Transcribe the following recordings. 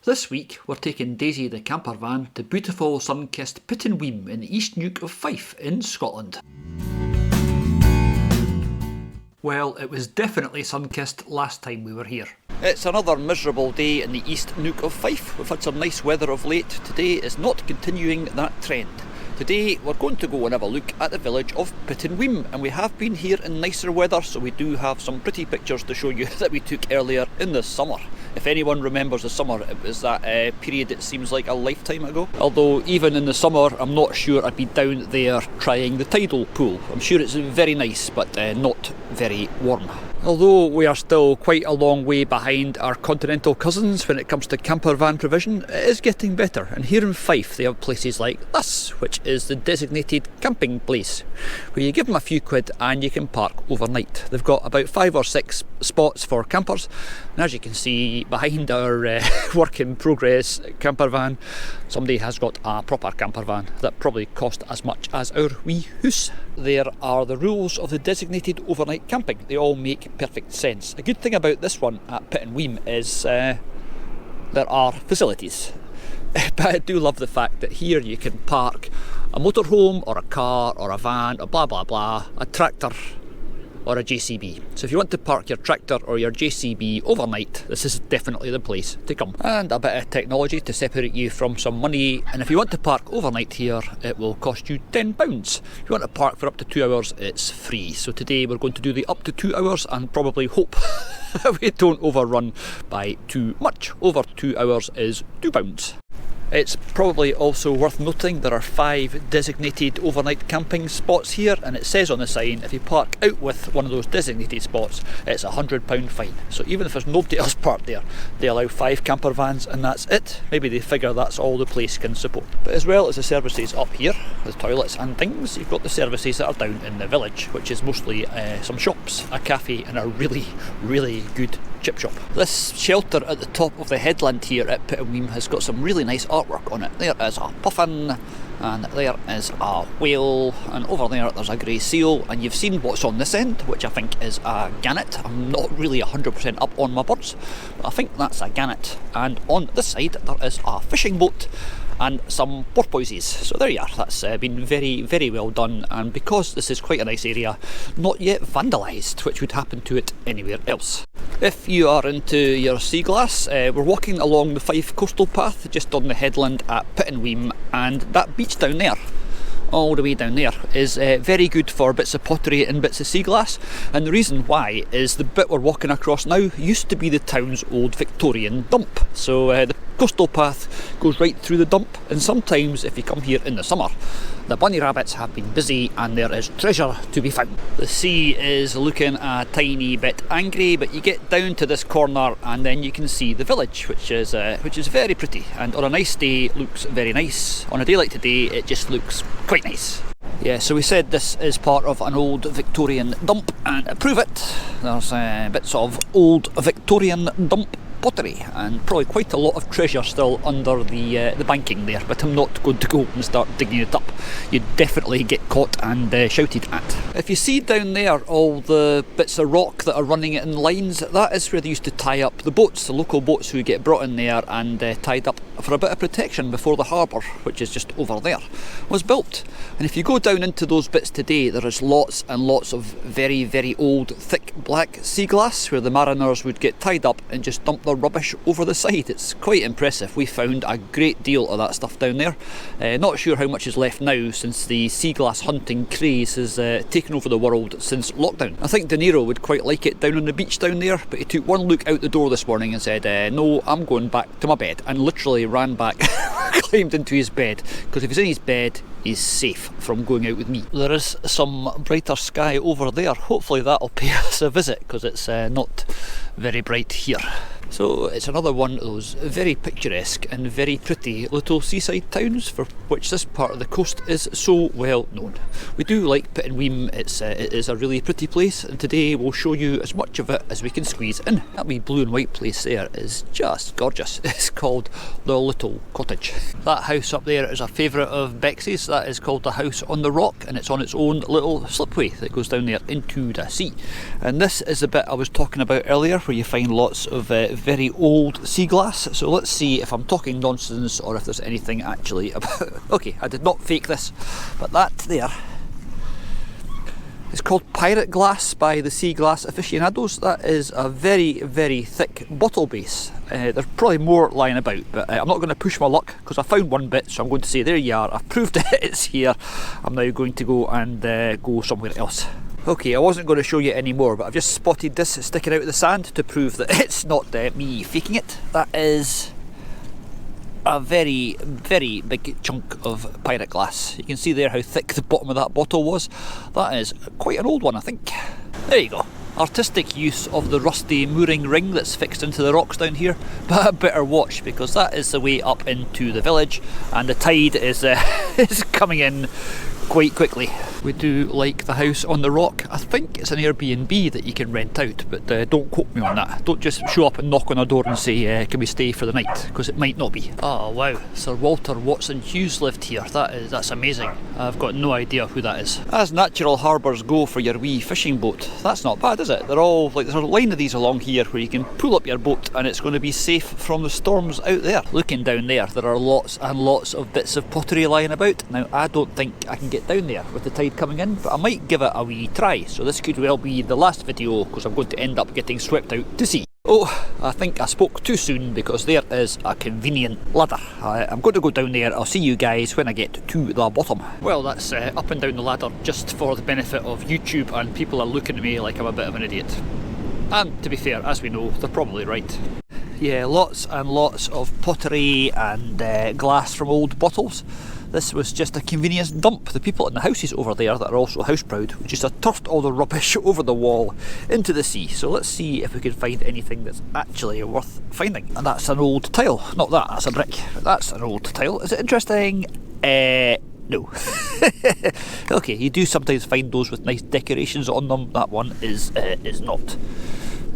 This week we're taking Daisy the camper van to beautiful sun-kissed Pittenweem in East Neuk of Fife in Scotland. Well, it was definitely sun-kissed last time we were here. It's another miserable day in the East Neuk of Fife. We've had some nice weather of late. Today is not continuing that trend. Today we're going to go and have a look at the village of Pittenweem, and we have been here in nicer weather, so we do have some pretty pictures to show you that we took earlier in the summer. If anyone remembers the summer, it was that period that seems like a lifetime ago. Although even in the summer I'm not sure I'd be down there trying the tidal pool. I'm sure it's very nice, but not very warm. Although we are still quite a long way behind our continental cousins when it comes to camper van provision, it is getting better. And here in Fife they have places like this, which is the designated camping place, where you give them a few quid and you can park overnight. They've got about 5 or 6 spots for campers, and as you can see behind our work in progress camper van, somebody has got a proper camper van that probably cost as much as our wee house. There are the rules of the designated overnight camping. They all make perfect sense. A good thing about this one at Pittenweem is there are facilities. But I do love the fact that here you can park a motorhome or a car or a van or blah blah blah, a tractor or a JCB. So if you want to park your tractor or your JCB overnight, this is definitely the place to come. And a bit of technology to separate you from some money. And if you want to park overnight here, it will cost you £10. If you want to park for up to 2 hours, it's free. So today we're going to do the up to 2 hours and probably hope that we don't overrun by too much. Over 2 hours is £2. It's probably also worth noting there are 5 designated overnight camping spots here, and it says on the sign if you park out with one of those designated spots, it's a £100 fine. So even if there's nobody else parked there, they allow 5 camper vans and that's it. Maybe they figure that's all the place can support. But as well as the services up here, the toilets and things, you've got the services that are down in the village, which is mostly some shops, a cafe and a really good chip shop. This shelter at the top of the headland here at Pittenweem has got some really nice artwork on it. There is a puffin, and there is a whale, and over there's a grey seal, and you've seen what's on this end, which I think is a gannet. I'm not really 100% up on my birds, but I think that's a gannet. And on this side there is a fishing boat and some porpoises. So there you are, that's been very well done, and because this is quite a nice area, not yet vandalised, which would happen to it anywhere else. If you are into your Seaglass, we're walking along the Fife coastal path just on the headland at Pittenweem, and that beach down there, all the way down there, is very good for bits of pottery and bits of Seaglass. And the reason why is the bit we're walking across now used to be the town's old Victorian dump. So the coastal path goes right through the dump, and sometimes if you come here in the summer, the bunny rabbits have been busy and there is treasure to be found. The sea is looking a tiny bit angry, but you get down to this corner and then you can see the village, which is very pretty, and on a nice day looks very nice. On a day like today it just looks quite nice. Yeah, so we said this is part of an old Victorian dump, and to prove it, there's bits of old Victorian dump pottery and probably quite a lot of treasure still under the banking there, but I'm not going to go and start digging it up. You'd definitely get caught and shouted at. If you see down there all the bits of rock that are running in lines, that is where they used to tie up the boats, the local boats who get brought in there and tied up for a bit of protection before the harbour, which is just over there, was built. And if you go down into those bits today, there is lots and lots of very old thick black sea glass where the mariners would get tied up and just dump their rubbish over the side. It's quite impressive. We found a great deal of that stuff down there. Not sure how much is left now, since the sea glass hunting craze has taken over the world since lockdown. I think De Niro would quite like it down on the beach down there, but he took one look out the door this morning and said, no, I'm going back to my bed, and literally ran back, climbed into his bed, because if he's in his bed, he's safe from going out with me. There is some brighter sky over there. Hopefully that'll pay us a visit, because it's not very bright here. So it's another one of those very picturesque and very pretty little seaside towns for which this part of the coast is so well known. We do like Pittenweem. It is a really pretty place, and today we'll show you as much of it as we can squeeze in. That wee blue and white place there is just gorgeous. It's called the Little Cottage. That house up there is a favourite of Bex's. That is called the House on the Rock, and it's on its own little slipway that goes down there into the sea. And this is the bit I was talking about earlier, where you find lots of very old Seaglass, so let's see if I'm talking nonsense or if there's anything actually about. Okay, I did not fake this, but that there is called pirate glass by the Seaglass aficionados. That is a very, very thick bottle base. There's probably more lying about, but I'm not going to push my luck because I found one bit, so I'm going to say there you are, I've proved it, it's here. I'm now going to go and go somewhere else. Okay, I wasn't going to show you any more, but I've just spotted this sticking out of the sand to prove that it's not me faking it. That is a very, very big chunk of pirate glass. You can see there how thick the bottom of that bottle was. That is quite an old one, I think. There you go. Artistic use of the rusty mooring ring that's fixed into the rocks down here, but a better watch because that is the way up into the village and the tide is, is coming in quite quickly. We do like the house on the rock. I think it's an Airbnb that you can rent out, but don't quote me on that. Don't just show up and knock on a door and say, can we stay for the night? Because it might not be. Oh wow, Sir Walter Watson Hughes lived here. That's amazing. I've got no idea who that is. As natural harbours go for your wee fishing boat, that's not bad, is it? They're all like, there's a line of these along here where you can pull up your boat and it's going to be safe from the storms out there. Looking down there are lots and lots of bits of pottery lying about. Now I don't think I can get down there with the tide coming in, but I might give it a wee try. So this could well be the last video because I'm going to end up getting swept out to sea. Oh, I think I spoke too soon because there is a convenient ladder. I'm going to go down there. I'll see you guys when I get to the bottom. Well, that's up and down the ladder just for the benefit of YouTube, and people are looking at me like I'm a bit of an idiot. And to be fair, as we know, they're probably right. Yeah, lots and lots of pottery and glass from old bottles. This was just a convenience dump. The people in the houses over there that are also house proud just turfed all the rubbish over the wall into the sea. So let's see if we can find anything that's actually worth finding. And that's an old tile. Not that, that's a brick. That's an old tile. Is it interesting? No. Okay, you do sometimes find those with nice decorations on them. That one is not.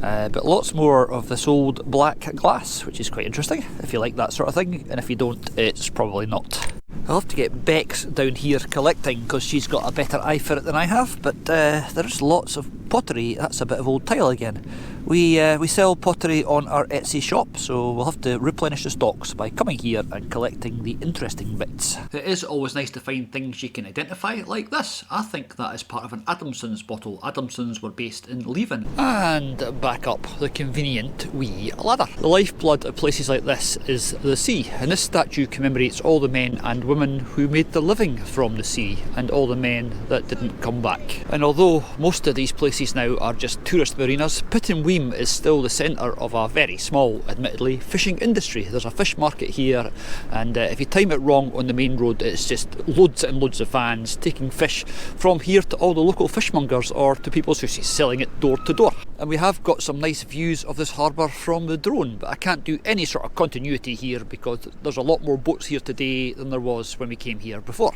But lots more of this old black glass, which is quite interesting if you like that sort of thing, and if you don't, it's probably not. I'll have to get Bex down here collecting because she's got a better eye for it than I have, but there's lots of pottery. That's a bit of old tile again. We sell pottery on our Etsy shop, so we'll have to replenish the stocks by coming here and collecting the interesting bits. It is always nice to find things you can identify like this. I think that is part of an Adamson's bottle. Adamsons were based in Leven. And back up the convenient wee ladder. The lifeblood of places like this is the sea, and this statue commemorates all the men and women who made the living from the sea and all the men that didn't come back. And although most of these places now are just tourist marinas, Pittenweem is still the centre of a very small, admittedly, fishing industry. There's a fish market here, and if you time it wrong on the main road, it's just loads and loads of vans taking fish from here to all the local fishmongers or to people's houses, selling it door to door. And we have got some nice views of this harbour from the drone, but I can't do any sort of continuity here because there's a lot more boats here today than there was when we came here before.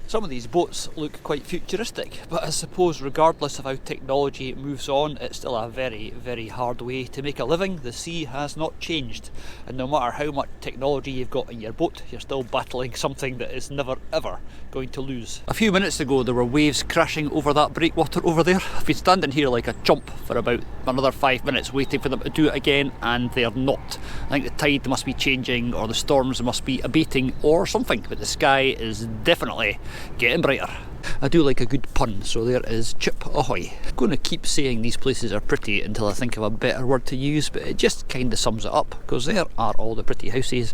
Some of these boats look quite futuristic, but I suppose regardless of how technology moves on, it's still a very, very hard way to make a living. The sea has not changed, and no matter how much technology you've got in your boat, you're still battling something that is never ever going to lose. A few minutes ago there were waves crashing over that breakwater over there. I've been standing here like a chump for about another 5 minutes waiting for them to do it again, and they're not. I think the tide must be changing, or the storms must be abating, or something, but the sky is definitely getting brighter. I do like a good pun, so there is chip ahoy. I'm going to keep saying these places are pretty until I think of a better word to use, but it just kind of sums it up, because there are all the pretty houses,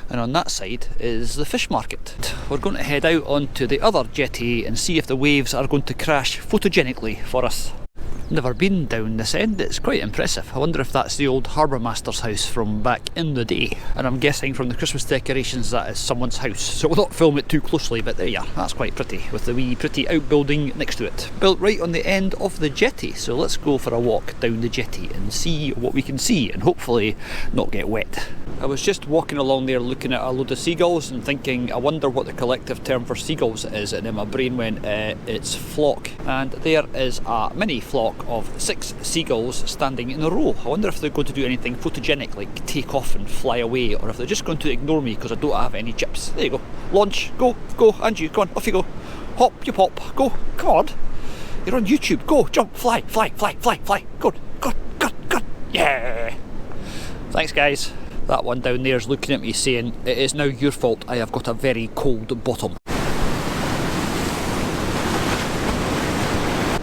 and on that side is the fish market. We're going to head out onto the other jetty and see if the waves are going to crash photogenically for us. Never been down this end. It's quite impressive. I wonder if that's the old harbour master's house from back in the day, and I'm guessing from the Christmas decorations that is someone's house, so we'll not film it too closely, but there you are, that's quite pretty, with the wee pretty outbuilding next to it, built right on the end of the jetty. So let's go for a walk down the jetty and see what we can see, and hopefully not get wet. I was just walking along there looking at a load of seagulls and thinking, I wonder what the collective term for seagulls is, and then my brain went, it's flock. And there is a mini flock of 6 seagulls standing in a row. I wonder if they're going to do anything photogenic, like take off and fly away, or if they're just going to ignore me because I don't have any chips. There you go. Launch, go, and you, go on, off you go. Hop, you pop, go, come on. You're on YouTube, go, jump, fly, go, yeah. Thanks guys. That one down there is looking at me saying, it is now your fault, I have got a very cold bottom.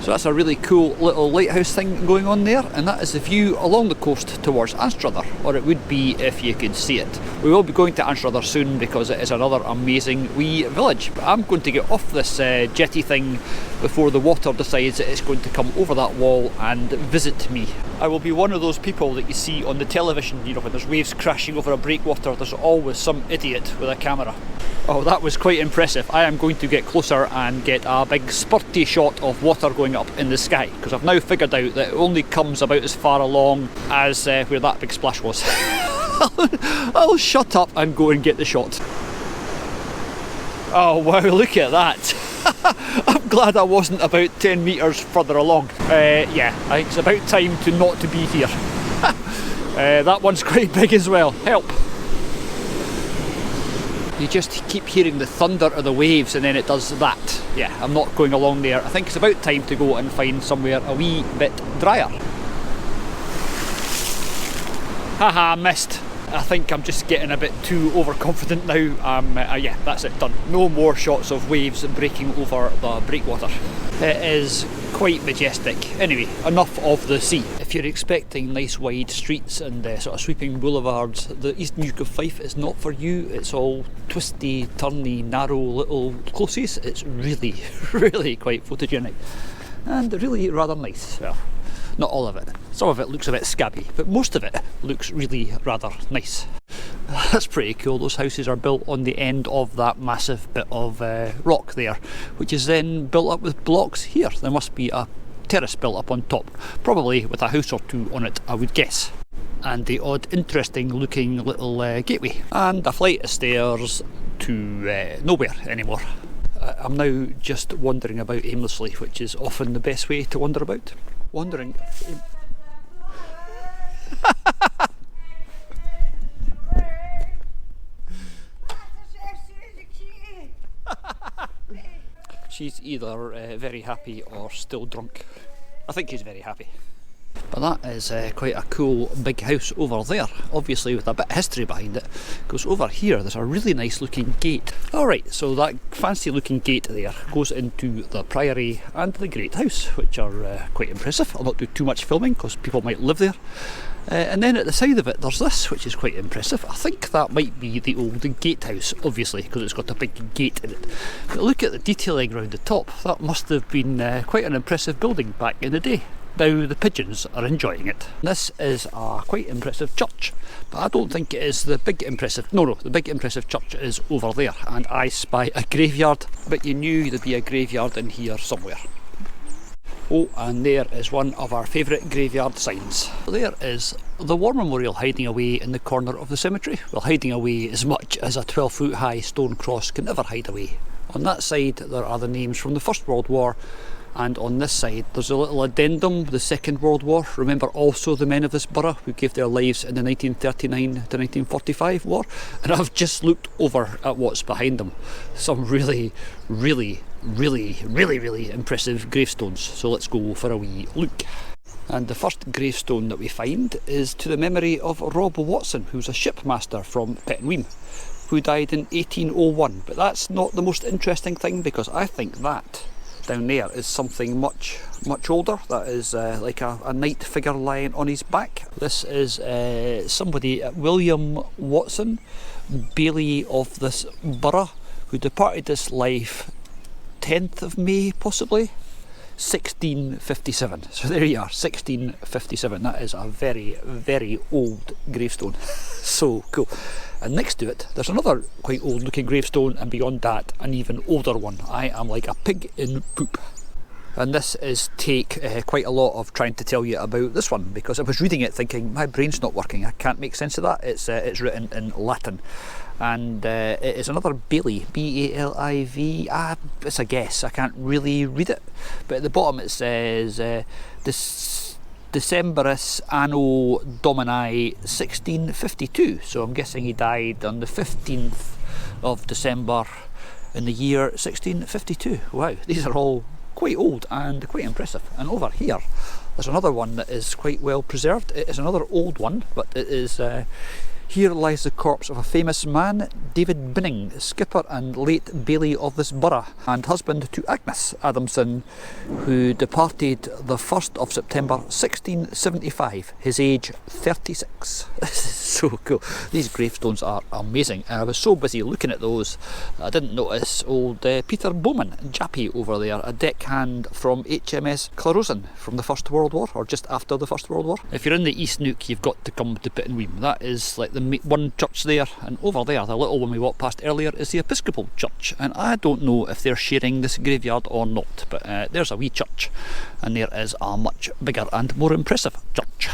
So that's a really cool little lighthouse thing going on there, and that is the view along the coast towards Anstruther, or it would be if you could see it. We will be going to Anstruther soon because it is another amazing wee village, but I'm going to get off this jetty thing before the water decides that it's going to come over that wall and visit me. I will be one of those people that you see on the television, you know, when there's waves crashing over a breakwater, there's always some idiot with a camera. Oh, that was quite impressive. I am going to get closer and get a big spurty shot of water going up in the sky, because I've now figured out that it only comes about as far along as where that big splash was. I'll shut up and go and get the shot. Oh wow, look at that. I'm glad I wasn't about 10 metres further along. Yeah, I think it's about time to not to be here. That one's quite big as well. Help. You just keep hearing the thunder of the waves and then it does that. Yeah, I'm not going along there. I think it's about time to go and find somewhere a wee bit drier. Haha, missed. I think I'm just getting a bit too overconfident now. Yeah, that's it, done. No more shots of waves breaking over the breakwater. It is quite majestic. Anyway, enough of the sea. If you're expecting nice wide streets and sort of sweeping boulevards, the East Neuk of Fife is not for you. It's all twisty, turny, narrow little closes. It's really, really quite photogenic and really rather nice. Well, not all of it. Some of it looks a bit scabby, but most of it looks really rather nice. That's pretty cool. Those houses are built on the end of that massive bit of rock there, which is then built up with blocks here. There must be a terrace built up on top, probably with a house or two on it, I would guess. And the odd interesting looking little gateway. And a flight of stairs to nowhere anymore. I'm now just wandering about aimlessly, which is often the best way to wander about. Wandering. She's either very happy or still drunk. I think she's very happy. But that is quite a cool big house over there, obviously with a bit of history behind it. Because over here there's a really nice looking gate. Alright, so that fancy looking gate there goes into the priory and the great house, which are quite impressive. I'll not do too much filming because people might live there. And then at the side of it there's this, which is quite impressive. I think that might be the old gatehouse, obviously, because it's got a big gate in it. But look at the detailing around the top. That must have been quite an impressive building back in the day. Now the pigeons are enjoying it. This is a quite impressive church, but I don't think it is the big impressive, no, the big impressive church is over there, and I spy a graveyard, but you knew there'd be a graveyard in here somewhere. Oh, and there is one of our favourite graveyard signs. There is the War Memorial hiding away in the corner of the cemetery. Well, hiding away as much as a 12-foot high stone cross can ever hide away. On that side there are the names from the First World War, and on this side there's a little addendum, the Second World War. Remember also the men of this borough who gave their lives in the 1939 to 1945 war. And I've just looked over at what's behind them. Some really impressive gravestones. So let's go for a wee look. And the first gravestone that we find is to the memory of Rob Watson, who's a shipmaster from Pittenweem, who died in 1801. But that's not the most interesting thing, because I think that down there is something much older. That is like a knight figure lying on his back. This is somebody, William Watson, baillie of this borough, who departed this life 10th of May possibly, 1657. So there you are, 1657. That is a very old gravestone. So cool. And next to it there's another quite old looking gravestone, and beyond that an even older one. I am like a pig in poop. And this is take quite a lot of trying to tell you about this one, because I was reading it thinking my brain's not working, I can't make sense of that. It's written in Latin, and it is another Bailey, B-A-L-I-V. It's a guess, I can't really read it, but at the bottom it says Decemberis Anno Domini 1652, so I'm guessing he died on the 15th of December in the year 1652. Wow, these are all quite old and quite impressive. And over here there's another one that is quite well preserved. It is another old one, but it is here lies the corpse of a famous man, David Binning, skipper and late baillie of this borough, and husband to Agnes Adamson, who departed the 1st of September 1675, his age 36. This is so cool. These gravestones are amazing, and I was so busy looking at those I didn't notice old Peter Bowman, Jappy over there, a deckhand from HMS Clarosan from the First World War, or just after the First World War. If you're in the East Neuk, you've got to come to Pittenweem. That is like the one church there, and over there, the little one we walked past earlier, is the Episcopal Church, and I don't know if they're sharing this graveyard or not, but there's a wee church, and there is a much bigger and more impressive church.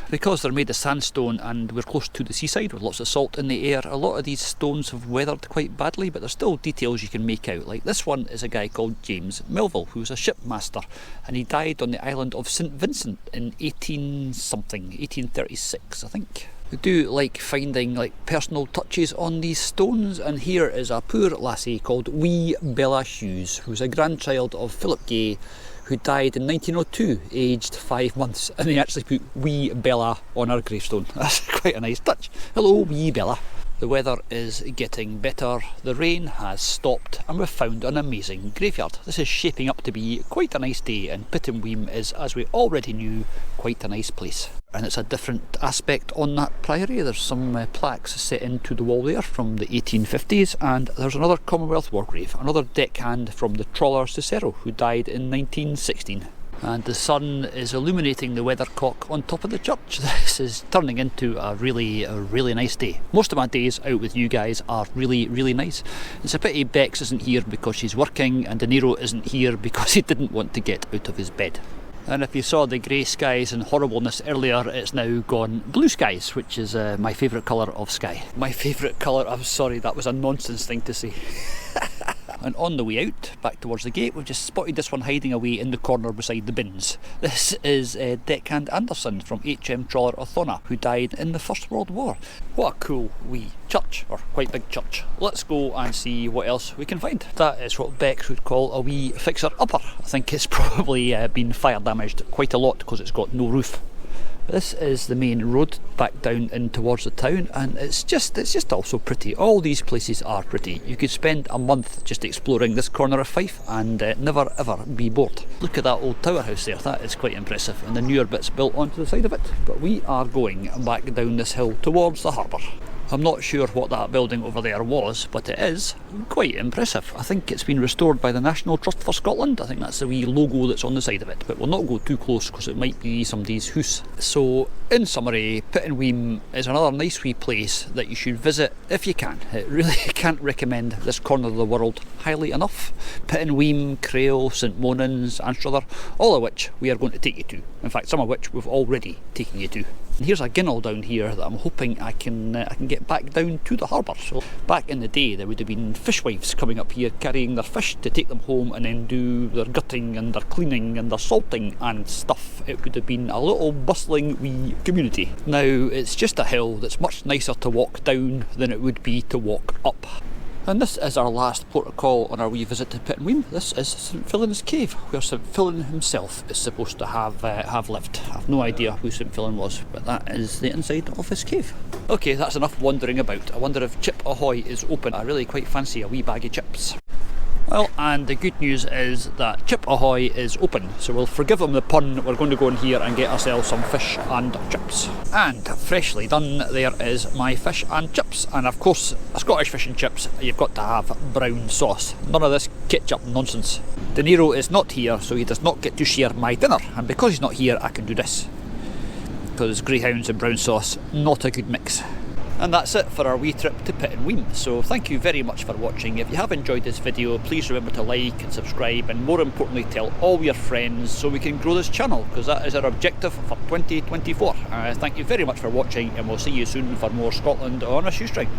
Because they're made of sandstone and we're close to the seaside with lots of salt in the air, a lot of these stones have weathered quite badly, but there's still details you can make out. Like this one is a guy called James Melville, who's a shipmaster, and he died on the island of St Vincent in 1836, I think. We do like finding like personal touches on these stones, and here is a poor lassie called Wee Bella Hughes, who's a grandchild of Philip Gay, who died in 1902, aged 5 months, and they actually put Wee Bella on her gravestone. That's quite a nice touch. Hello, Wee Bella. The weather is getting better, the rain has stopped, and we've found an amazing graveyard. This is shaping up to be quite a nice day, and Pittenweem is, as we already knew, quite a nice place. And it's a different aspect on that priory. There's some plaques set into the wall there from the 1850s, and there's another Commonwealth War grave, another deckhand from the trawler Cicero, who died in 1916. And the sun is illuminating the weathercock on top of the church. This is turning into a really nice day. Most of my days out with you guys are really nice. It's a pity Bex isn't here because she's working, and De Niro isn't here because he didn't want to get out of his bed. And if you saw the grey skies and horribleness earlier, it's now gone blue skies, which is my favourite colour of sky. My favourite colour, I'm sorry, that was a nonsense thing to say. And on the way out, back towards the gate, we've just spotted this one hiding away in the corner beside the bins. This is Deckhand Anderson from HM Trawler Othona, who died in the First World War. What a cool wee church, or quite big church. Let's go and see what else we can find. That is what Bex would call a wee fixer-upper. I think it's probably been fire damaged quite a lot because it's got no roof. This is the main road back down in towards the town, and it's just also pretty. All these places are pretty. You could spend a month just exploring this corner of Fife and never ever be bored. Look at that old tower house there, that is quite impressive, and the newer bits built onto the side of it. But we are going back down this hill towards the harbour. I'm not sure what that building over there was, but it is quite impressive. I think it's been restored by the National Trust for Scotland. I think that's the wee logo that's on the side of it, but we'll not go too close because it might be somebody's house. So, in summary, Pittenweem is another nice wee place that you should visit if you can. It really can't recommend this corner of the world highly enough. Pittenweem, Crail, St Monans, Anstruther, all of which we are going to take you to. In fact, some of which we've already taken you to. And here's a ginnel down here that I'm hoping I can get back down to the harbour. So back in the day there would have been fishwives coming up here carrying their fish to take them home and then do their gutting and their cleaning and their salting and stuff. It would have been a little bustling wee community. Now it's just a hill that's much nicer to walk down than it would be to walk up. And this is our last port of call on our wee visit to Pittenweem. This is St Fillan's Cave, where St Fillan himself is supposed to have lived. I have no idea who St Fillan was, but that is the inside of his cave. Okay, that's enough wandering about. I wonder if Chip Ahoy is open. I really quite fancy a wee bag of chips. Well, and the good news is that Chip Ahoy is open, so we'll forgive him the pun. We're going to go in here and get ourselves some fish and chips. And freshly done, there is my fish and chips. And of course, Scottish fish and chips, you've got to have brown sauce. None of this ketchup nonsense. De Niro is not here, so he does not get to share my dinner. And because he's not here, I can do this. Because greyhounds and brown sauce, not a good mix. And that's it for our wee trip to Pittenweem. So thank you very much for watching. If you have enjoyed this video, please remember to like and subscribe, and more importantly tell all your friends so we can grow this channel, because that is our objective for 2024. Thank you very much for watching, and we'll see you soon for more Scotland on a shoestring.